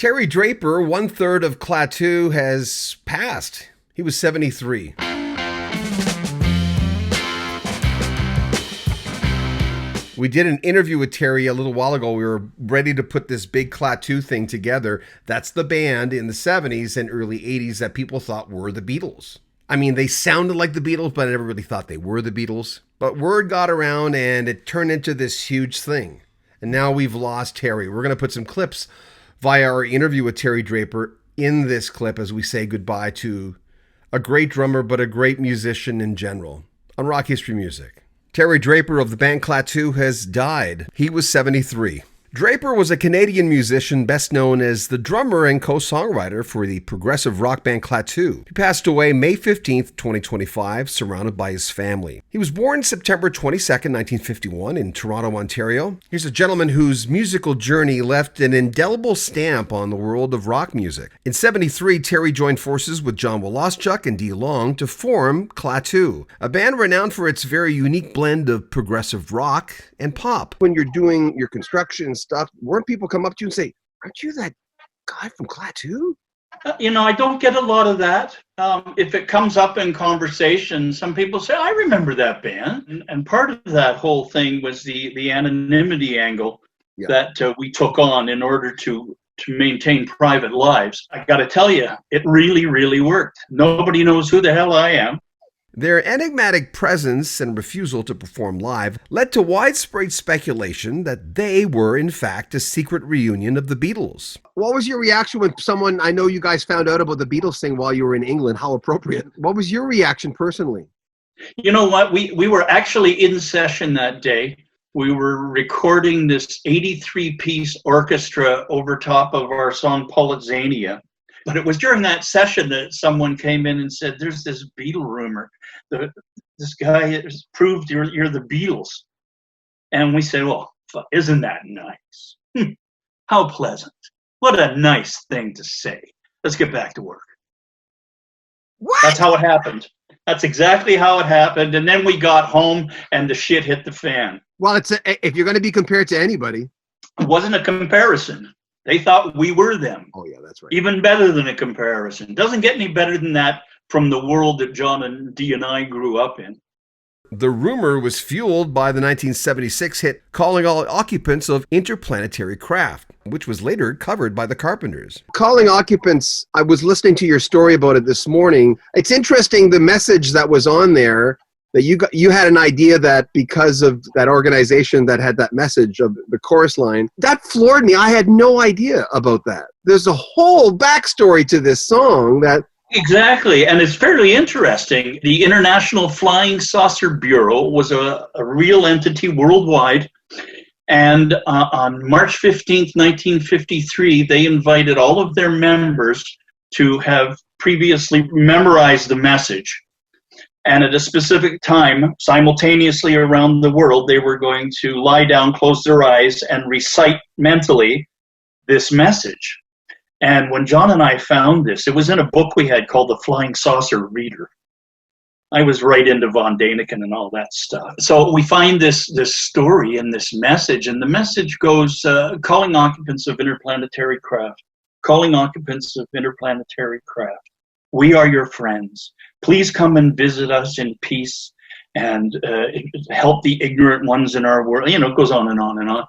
Terry Draper, one-third of Klaatu, has passed. He was 73. We did an interview with Terry a little while ago. We were ready to put this big Klaatu thing together. That's the band in the 70s and early 80s that people thought were the Beatles. I mean, they sounded like the Beatles, but I never really thought they were the Beatles. But word got around and it turned into this huge thing. And now we've lost Terry. We're going to put some clips via our interview with Terry Draper in this clip as we say goodbye to a great drummer, but a great musician in general on Rock History Music. Terry Draper of the band Klaatu has died. He was 73. Draper was a Canadian musician best known as the drummer and co-songwriter for the progressive rock band Klaatu. He passed away May 15th, 2025, surrounded by his family. He was born September 22nd, 1951 in Toronto, Ontario. He's a gentleman whose musical journey left an indelible stamp on the world of rock music. In 73, Terry joined forces with John Woloschuk and Dee Long to form Klaatu, a band renowned for its very unique blend of progressive rock and pop. When you're doing your construction stuff, weren't people come up to you and say, aren't you that guy from Klaatu? I don't get a lot of that. If it comes up in conversation, some people say, I remember that band. And part of that whole thing was the anonymity angle that we took on in order to maintain private lives. I got to tell you, it really, really worked. Nobody knows who the hell I am. Their enigmatic presence and refusal to perform live led to widespread speculation that they were, in fact, a secret reunion of the Beatles. What was your reaction when someone, I know you guys found out about the Beatles thing while you were in England, how appropriate. What was your reaction personally? You know what? We were actually in session that day. We were recording this 83-piece orchestra over top of our song Polizania. But it was during that session that someone came in and said, there's this Beatle rumor. This guy has proved you're the Beatles. And we said, well, isn't that nice? How pleasant. What a nice thing to say. Let's get back to work. What? That's how it happened. That's exactly how it happened. And then we got home and the shit hit the fan. Well, if you're going to be compared to anybody. It wasn't a comparison. They thought we were them. Oh, yeah, that's right. Even better than a comparison. Doesn't get any better than that from the world that John and Dee and I grew up in. The rumor was fueled by the 1976 hit Calling All Occupants of Interplanetary Craft, which was later covered by the Carpenters. Calling Occupants, I was listening to your story about it this morning. It's interesting, the message that was on there, that you had an idea that because of that organization that had that message of the chorus line, that floored me. I had no idea about that. There's a whole backstory to this song that... Exactly, and it's fairly interesting. The International Flying Saucer Bureau was a real entity worldwide, and on March 15th, 1953, they invited all of their members to have previously memorized the message. And at a specific time, simultaneously around the world, they were going to lie down, close their eyes, and recite mentally this message. And when John and I found this, it was in a book we had called The Flying Saucer Reader. I was right into Von Däniken and all that stuff. So we find this story and this message, and the message goes, calling occupants of interplanetary craft, calling occupants of interplanetary craft. We are your friends. Please come and visit us in peace and help the ignorant ones in our world. It goes on and on and on.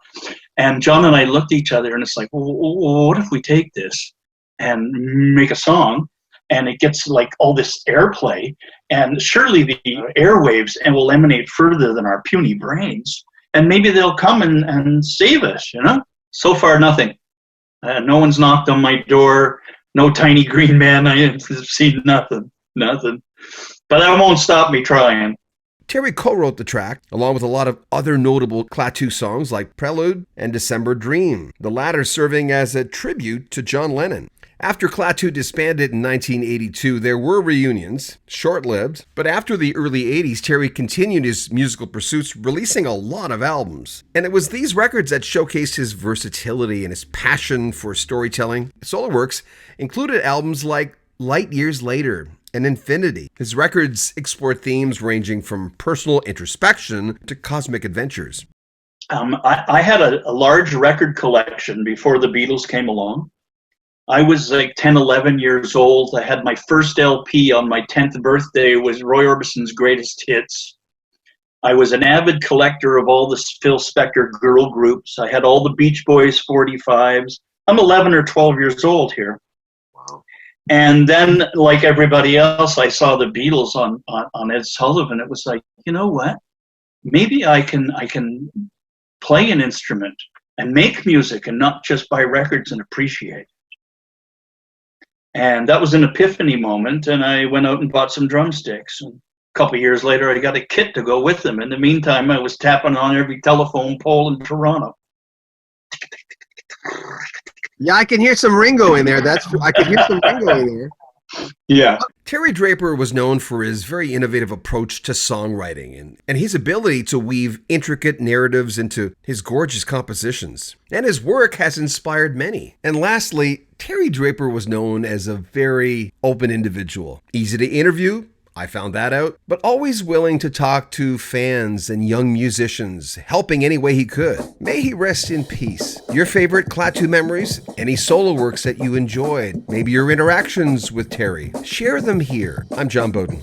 And John and I looked at each other and it's like, well, what if we take this and make a song and it gets like all this airplay, and surely the airwaves will emanate further than our puny brains, and maybe they'll come and save us, So far, nothing. No one's knocked on my door. No tiny green man. I have seen nothing. But that won't stop me trying. Terry co-wrote the track, along with a lot of other notable Klaatu songs like Prelude and December Dream, the latter serving as a tribute to John Lennon. After Klaatu disbanded in 1982, there were reunions, short-lived, but after the early 80s, Terry continued his musical pursuits, releasing a lot of albums. And it was these records that showcased his versatility and his passion for storytelling. Solo works included albums like Light Years Later and Infinity. His records explore themes ranging from personal introspection to cosmic adventures. I had a large record collection before the Beatles came along. I was like 10, 11 years old. I had my first LP on my 10th birthday. It was Roy Orbison's Greatest Hits. I was an avid collector of all the Phil Spector girl groups. I had all the Beach Boys 45s. I'm 11 or 12 years old here. Wow. And then, like everybody else, I saw the Beatles on Ed Sullivan. It was like, you know what? Maybe I can play an instrument and make music and not just buy records and appreciate it. And that was an epiphany moment, and I went out and bought some drumsticks. And a couple of years later, I got a kit to go with them. In the meantime, I was tapping on every telephone pole in Toronto. Yeah, I can hear some Ringo in there. I can hear some Ringo in there. Yeah. Terry Draper was known for his very innovative approach to songwriting and his ability to weave intricate narratives into his gorgeous compositions. And his work has inspired many. And lastly, Terry Draper was known as a very open individual. Easy to interview, I found that out, but always willing to talk to fans and young musicians, helping any way he could. May he rest in peace. Your favorite Klaatu memories? Any solo works that you enjoyed? Maybe your interactions with Terry? Share them here. I'm John Bowden.